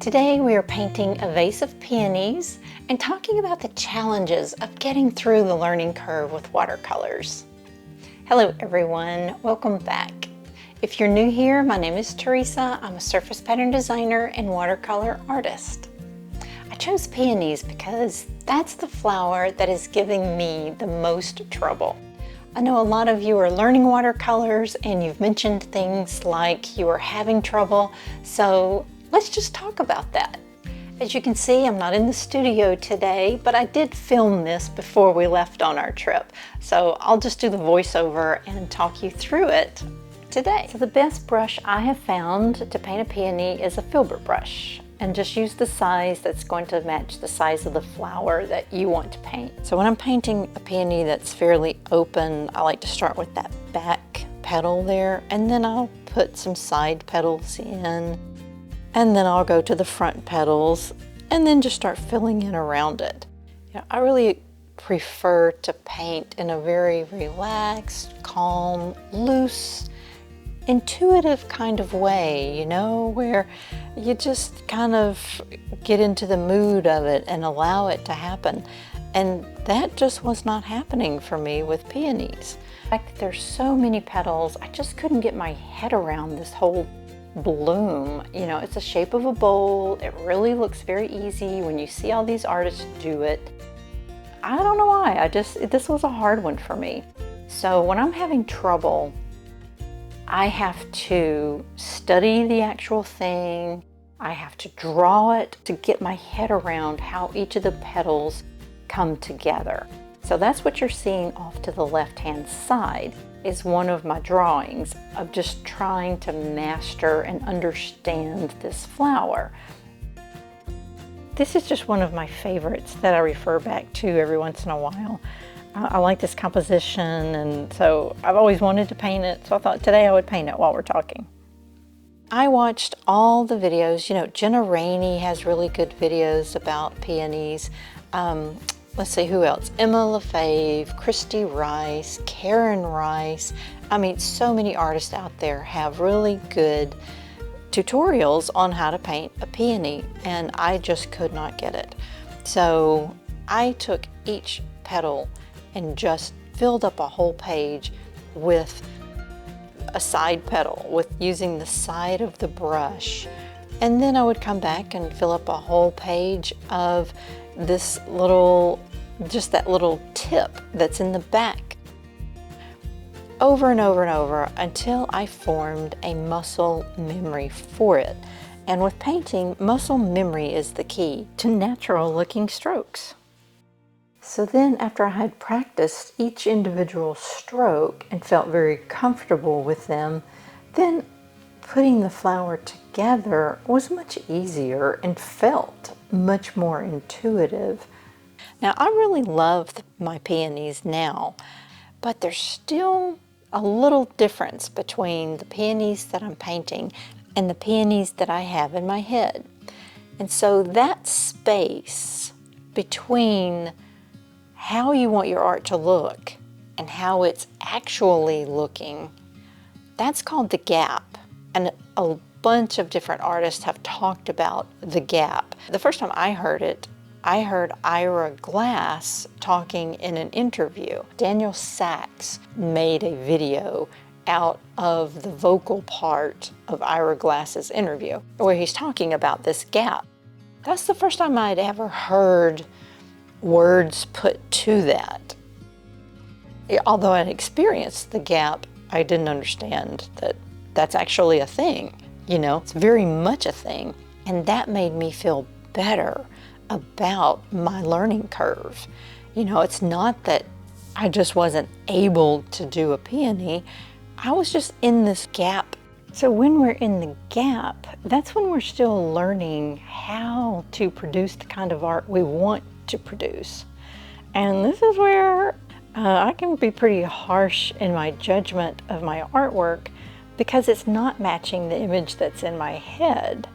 Today we are painting a vase of peonies and talking about the challenges of getting through the learning curve with watercolors. Hello everyone, welcome back. If you're new here, my name is Teresa. I'm a surface pattern designer and watercolor artist. I chose peonies because that's the flower that is giving me the most trouble. I know a lot of you are learning watercolors and you've mentioned things like you are having trouble, so let's just talk about that. As you can see, I'm not in the studio today, but I did film this before we left on our trip. So I'll just do the voiceover and talk you through it today. So the best brush I have found to paint a peony is a Filbert brush. And just use the size that's going to match the size of the flower that you want to paint. So when I'm painting a peony that's fairly open, I like to start with that back petal there, and then I'll put some side petals in. And then I'll go to the front petals and then just start filling in around it. You know, I really prefer to paint in a very relaxed, calm, loose, intuitive kind of way, you know, where you just kind of get into the mood of it and allow it to happen. And that just was not happening for me with peonies. In fact, there's so many petals, I just couldn't get my head around this whole bloom. You know, it's the shape of a bowl. It really looks very easy when you see all these artists do it. I don't know why, this was a hard one for me. So when I'm having trouble, I have to study the actual thing. I have to draw it to get my head around how each of the petals come together. So that's what you're seeing off to the left-hand side is one of my drawings of just trying to master and understand this flower. This is just one of my favorites that I refer back to every once in a while. I like this composition, and so I've always wanted to paint it, so I thought today I would paint it while we're talking. I watched all the videos. You know, Jenna Rainey has really good videos about peonies. Let's see, who else? Emma LaFave, Christy Rice, Karen Rice. I mean, so many artists out there have really good tutorials on how to paint a peony, and I just could not get it. So I took each petal and just filled up a whole page with a side petal, with using the side of the brush. And then I would come back and fill up a whole page of this little, just that little tip that's in the back. Over and over and over until I formed a muscle memory for it. And with painting, muscle memory is the key to natural looking strokes. So then after I had practiced each individual stroke and felt very comfortable with them, then putting the flower together was much easier and felt much more intuitive. Now I really love my peonies now, but there's still a little difference between the peonies that I'm painting and the peonies that I have in my head. And so that space between how you want your art to look and how it's actually looking, that's called the gap. And a bunch of different artists have talked about the gap. The first time I heard it, I heard Ira Glass talking in an interview. Daniel Sachs made a video out of the vocal part of Ira Glass's interview where he's talking about this gap. That's the first time I'd ever heard words put to that. Although I'd experienced the gap, I didn't understand that that's actually a thing. You know, it's very much a thing. And that made me feel better about my learning curve. You know, it's not that I just wasn't able to do a peony. I was just in this gap. So when we're in the gap, that's when we're still learning how to produce the kind of art we want to produce. And this is where I can be pretty harsh in my judgment of my artwork because it's not matching the image that's in my head.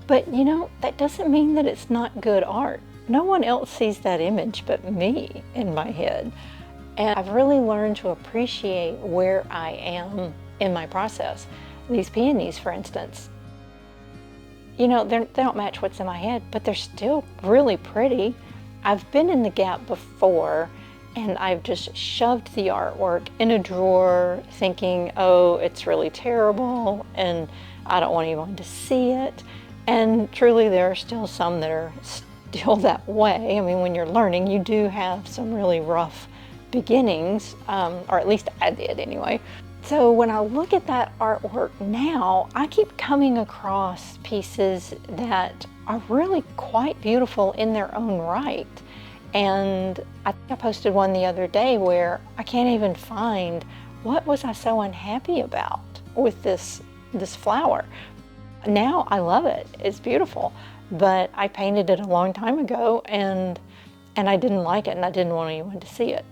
But you know, that doesn't mean that it's not good art. No one else sees that image but me in my head. And I've really learned to appreciate where I am in my process. These peonies, for instance, you know, they don't match what's in my head, but they're still really pretty. I've been in the Gap before, and I've just shoved the artwork in a drawer thinking, oh, it's really terrible and I don't want anyone to see it. And truly there are still some that are still that way. I mean, when you're learning, you do have some really rough beginnings, or at least I did anyway. So when I look at that artwork now, I keep coming across pieces that are really quite beautiful in their own right. And I think I posted one the other day where I can't even find what was I so unhappy about with this flower. Now I love it. It's beautiful, but I painted it a long time ago and I didn't like it and I didn't want anyone to see it.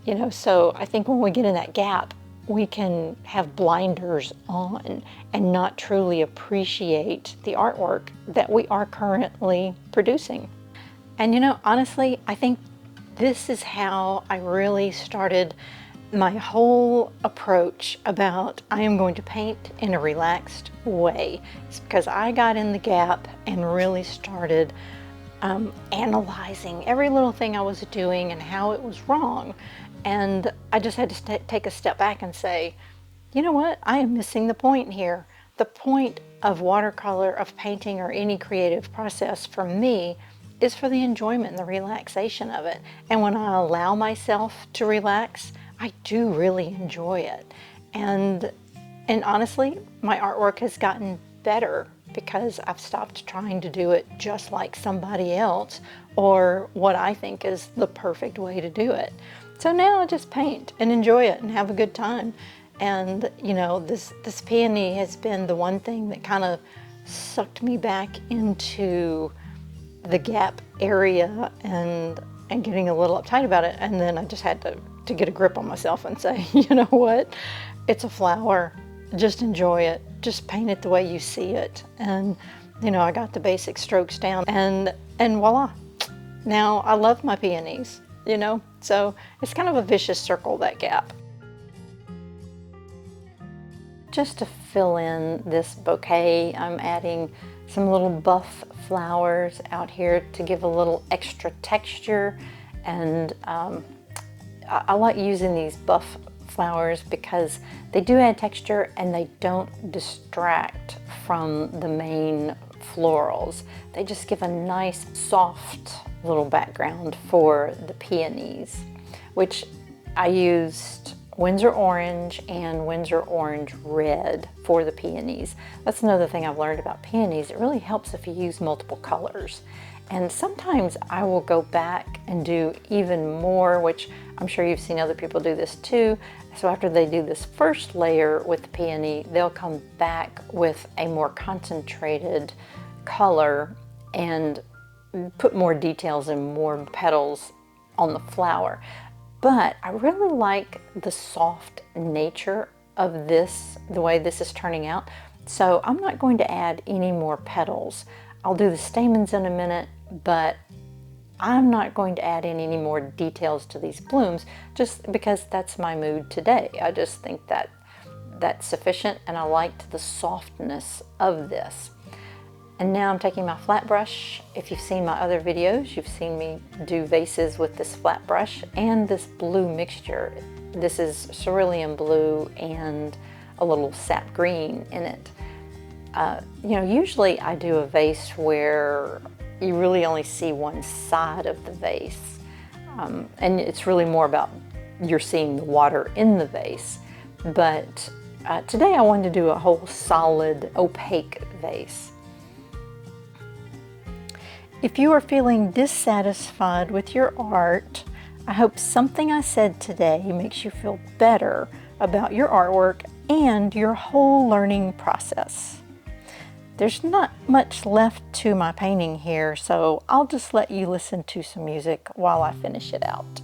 You know, so I think when we get in that gap, we can have blinders on and not truly appreciate the artwork that we are currently producing. And you know, honestly, I think this is how I really started my whole approach about I am going to paint in a relaxed way. It's because I got in the Gap and really started analyzing every little thing I was doing and how it was wrong. And I just had to take a step back and say, you know what, I am missing the point here. The point of watercolor, of painting, or any creative process for me is for the enjoyment and the relaxation of it. And when I allow myself to relax, I do really enjoy it. And honestly, my artwork has gotten better because I've stopped trying to do it just like somebody else or what I think is the perfect way to do it. So now I just paint and enjoy it and have a good time. And you know, this peony has been the one thing that kind of sucked me back into the Gap area and getting a little uptight about it. And then I just had to get a grip on myself and say, you know what, it's a flower, just enjoy it, just paint it the way you see it. And you know, I got the basic strokes down and voila, now I love my peonies, you know. So it's kind of a vicious circle, that Gap. Just to fill in this bouquet, I'm adding some little buff flowers out here to give a little extra texture. And I like using these buff flowers because they do add texture and they don't distract from the main florals. They just give a nice soft little background for the peonies, which I used Windsor Orange and Windsor Orange Red for the peonies. That's another thing I've learned about peonies. It really helps if you use multiple colors. And sometimes I will go back and do even more, which I'm sure you've seen other people do this too. So after they do this first layer with the peony, they'll come back with a more concentrated color and put more details and more petals on the flower. But I really like the soft nature of this, the way this is turning out. So I'm not going to add any more petals. I'll do the stamens in a minute, but I'm not going to add in any more details to these blooms just because that's my mood today. I just think that that's sufficient and I liked the softness of this. And now I'm taking my flat brush. If you've seen my other videos, you've seen me do vases with this flat brush and this blue mixture. This is cerulean blue and a little sap green in it. You know, usually I do a vase where you really only see one side of the vase. And it's really more about you're seeing the water in the vase. But today I wanted to do a whole solid opaque vase. If you are feeling dissatisfied with your art, I hope something I said today makes you feel better about your artwork and your whole learning process. There's not much left to my painting here, so I'll just let you listen to some music while I finish it out.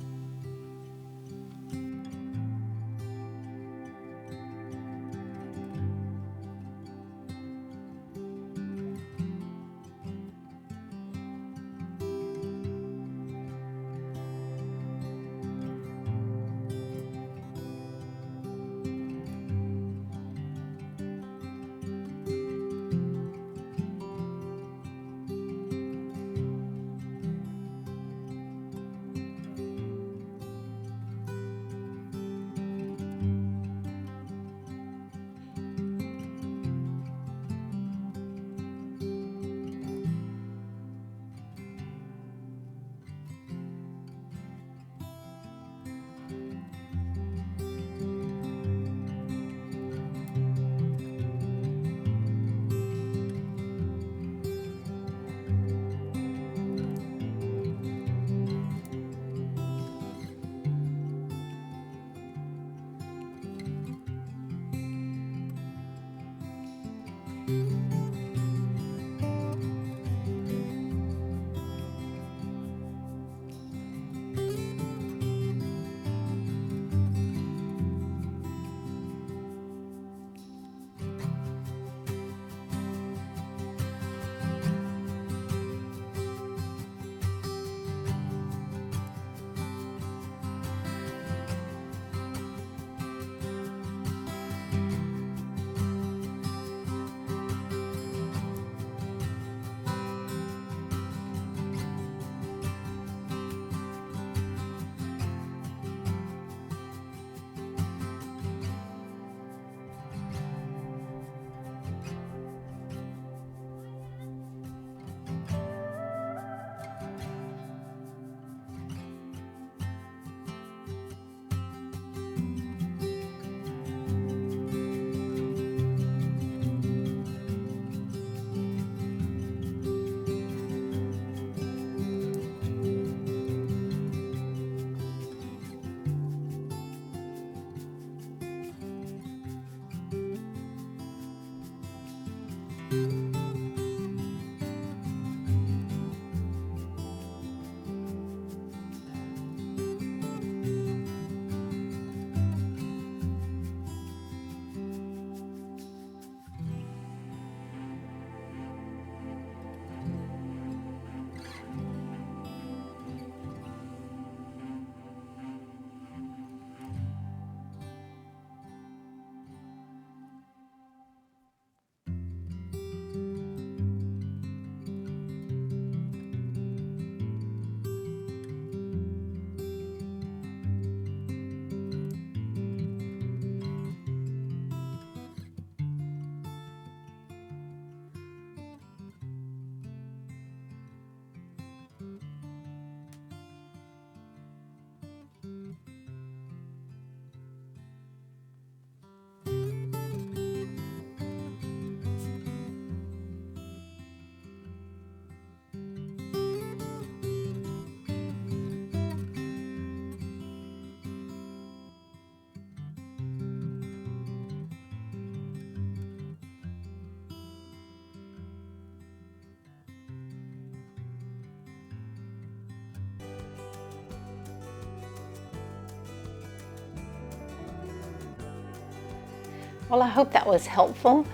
Well, I hope that was helpful.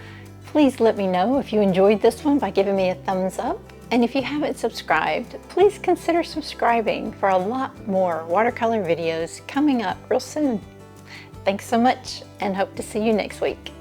Please let me know if you enjoyed this one by giving me a thumbs up. And if you haven't subscribed, please consider subscribing for a lot more watercolor videos coming up real soon. Thanks so much and hope to see you next week.